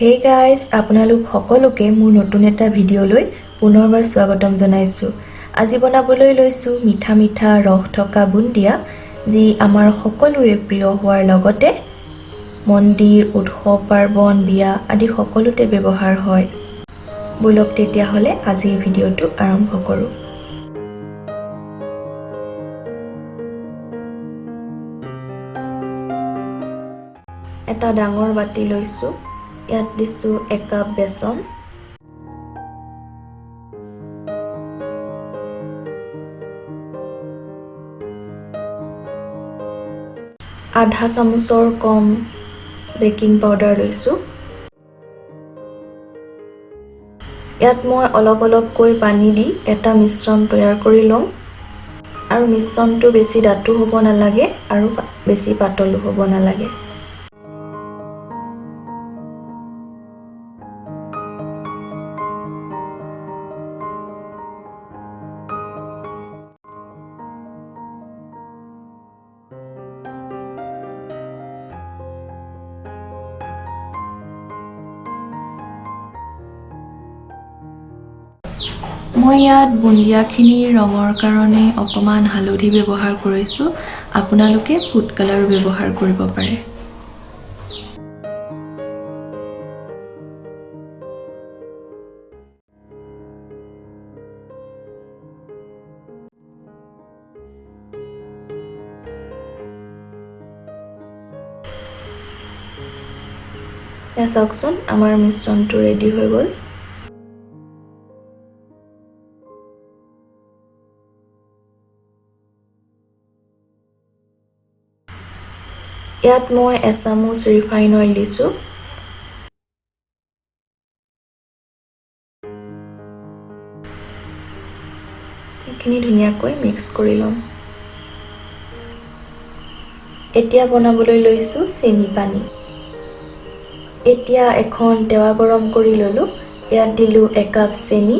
Hey guys, আপোনালোক সকলোকে মোৰ নতুন এটা ভিডিঅ'লৈ পুনৰবাৰ স্বাগতম জনাইছো। আজি বনাবলৈ লৈছো মিঠা মিঠা ৰস থকা বুন্দিয়া, যি আমাৰ সকলোৰে প্ৰিয় হোৱাৰ লগতে মন্দিৰ, উৎসৱ, পাৰ্বণ, বিয়া আদি সকলোতে ব্যৱহাৰ হয়। বলক তেতিয়া হলে আজিৰ ভিডিঅ'টো আৰম্ভ কৰো। এটা ডাঙৰ বাটি লৈছো। ইয়াত দিছো 1 কাপ বেসন, আধা চামুচৰ কম বেকিং পাউডাৰ লৈছো। ইয়াত মই অলপকৈ পানী দি এটা মিশ্ৰণ তৈয়াৰ কৰি লম, আৰু মিশ্ৰণটো বেছি ডাঠু হ'ব নালাগে আৰু বেছি পাতলো হ'ব নালাগে। মই ইয়াত বুন্দিয়াখিনিৰ ৰঙৰ কাৰণে অকমান হালধি ব্যৱহাৰ কৰিছো। আপোনালোকে ফুড কালাৰ ব্যৱহাৰ কৰিব পাৰে। চাওকচোন, আমাৰ মিশ্ৰণটো ৰেডি হৈ গ'ল। ইয়াত মই 1 চামুচ ৰিফাইন অইল দিছো। এইখিনি ধুনীয়াকৈ মিক্স কৰি লম। এতিয়া বনাবলৈ লৈছো চেনি পানী। এতিয়া এখন তেৱা গৰম কৰি ললো। ইয়াত দিলো 1 কাপ চেনি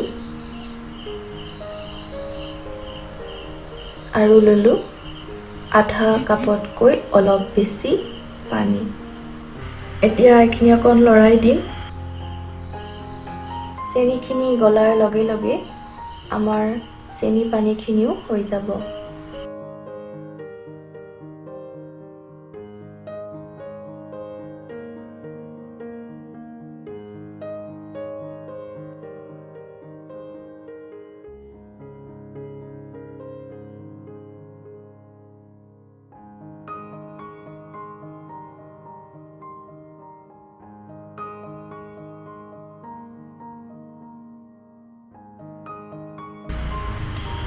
আৰু ললো আধা কাপতকৈ অলপ বেছি পানী। এতিয়া এইখিনি অকণ লৰাই দিম। চেনিখিনি গলাৰ লগে লগে আমাৰ চেনি পানীখিনিও হৈ যাব।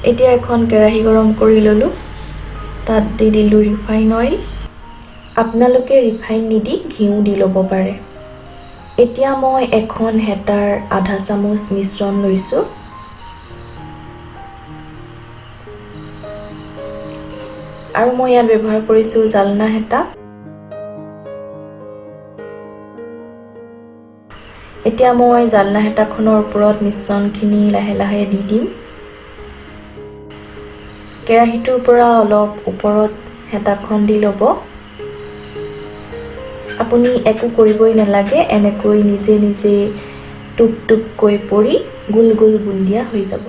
এতিয়া এখন কেৰাহী গৰম কৰি ললো। তাত দি দিলো ৰিফাইন অইল। আপোনালোকে ৰিফাইন নিদি ঘিউ দি ল'ব পাৰে। এতিয়া মই এখন হেতাৰ আধা চামুচ মিশ্ৰণ লৈছো। আৰু মই ইয়াত ব্যৱহাৰ কৰিছো জালনা হেতা। এতিয়া মই জালনা হেতাখনৰ ওপৰত মিশ্ৰণখিনি লাহে লাহে দি দিম। কেৰাহীটোৰ পৰা অলপ ওপৰত হেতাখন দি ল'ব। আপুনি একো কৰিবই নালাগে, এনেকৈ নিজে নিজে টুপ টুপকৈ পৰি গোল গোল বুন্দিয়া হৈ যাব।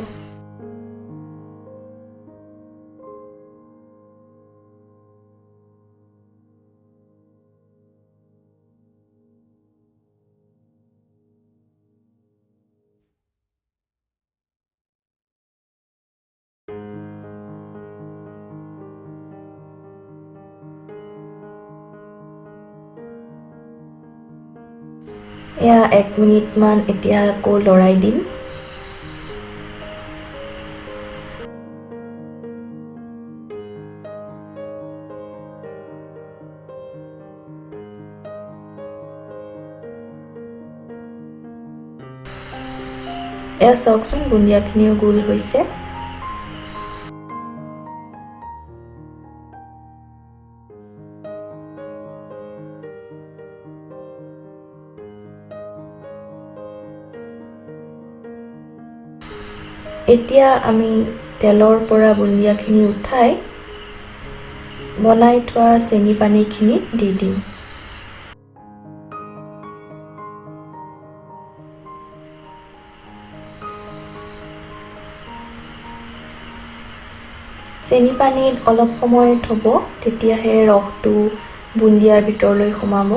এয়া 1 মিনিট মান এতিয়া আকৌ লৰাই দিম। এয়া চাওকচোন, বুন্দিয়াখিনিও গোল হৈছে। এতিয়া আমি তেলৰ পৰা বুন্দিয়াখিনি উঠাই বনাই থোৱা চেনি পানীখিনি দি দিম। চেনি পানীত অলপ সময় থ'ব, তেতিয়াহে ৰসটো বুন্দিয়াৰ ভিতৰলৈ সোমাব।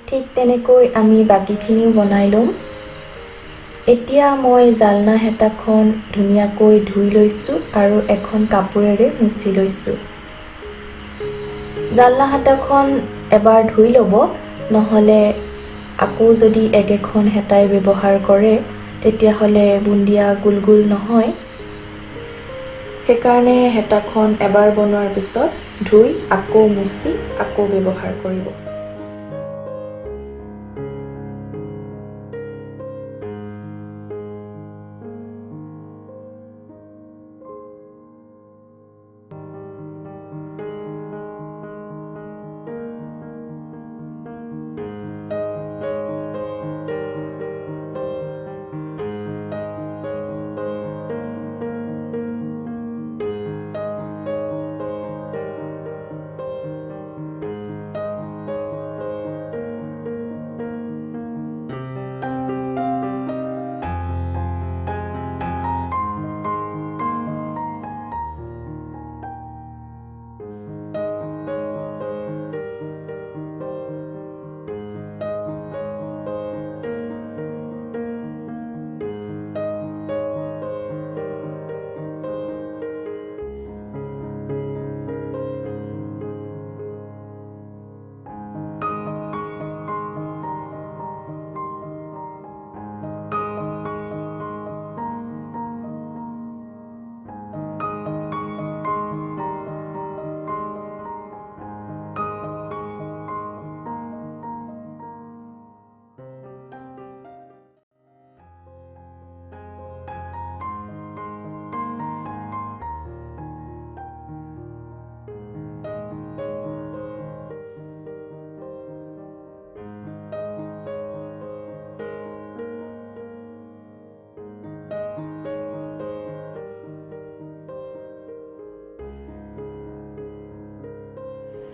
ঠিক তেনেকৈ আমি বাকীখিনিও বনাই ল'ম। এতিয়া মই জালনা হেতাখন ধুনীয়াকৈ ধুই লৈছোঁ আৰু এখন কাপোৰেৰে মুচি লৈছোঁ। জালনা হেতাখন এবাৰ ধুই ল'ব, নহ'লে আকৌ যদি একেখন হেতাই ব্যৱহাৰ কৰে তেতিয়াহ'লে বুন্দিয়া গোল গোল নহয়। সেইকাৰণে হেতাখন এবাৰ বনোৱাৰ পিছত ধুই আকৌ মুচি আকৌ ব্যৱহাৰ কৰিব।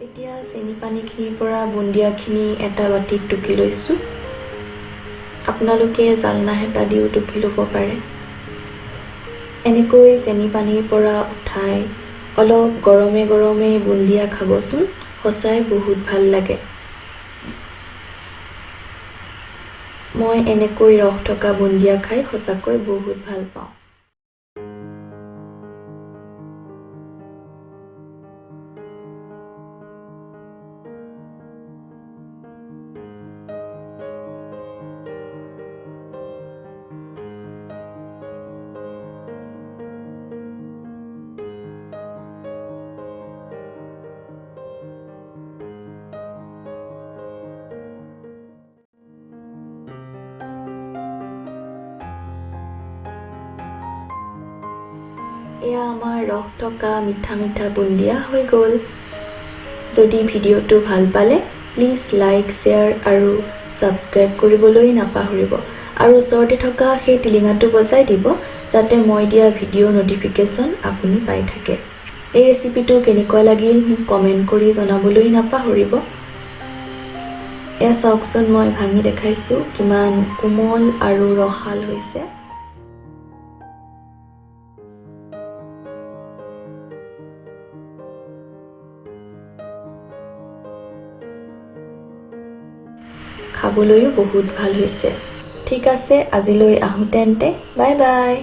এতিয়া চেনি পানীখিনিৰ পৰা বুন্দিয়াখিনি এটা বাটিত টুকি লৈছোঁ। আপোনালোকে জালনা হেতা দিও টুকি ল'ব পাৰে। এনেকৈ চেনি পানীৰ পৰা উঠাই অলপ গৰমে গৰমে বুন্দিয়া খাবচোন, সঁচাই বহুত ভাল লাগে। মই এনেকৈ ৰস থকা বুন্দিয়া খাই সঁচাকৈ বহুত ভাল পাওঁ। এয়া আমাৰ ৰস থকা মিঠা মিঠা বুন্দিয়া হৈ গ'ল। যদি ভিডিঅ'টো ভাল পালে প্লিজ লাইক, শ্বেয়াৰ আৰু ছাবস্ক্ৰাইব কৰিবলৈ নাপাহৰিব। আৰু ওচৰতে থকা সেই টিলিঙাটো বজাই দিব যাতে মই দিয়া ভিডিঅ' ন'টিফিকেশ্যন আপুনি পাই থাকে। এই ৰেচিপিটো কেনেকুৱা লাগিল মোক কমেণ্ট কৰি জনাবলৈ নাপাহৰিব। এয়া চাওকচোন, মই ভাঙি দেখাইছোঁ কিমান কোমল আৰু ৰসাল হৈছে। খাবলৈও বহুত ভাল হৈছে। ঠিক আছে, আজিলৈ আহোঁ তেন্তে, বাই বাই।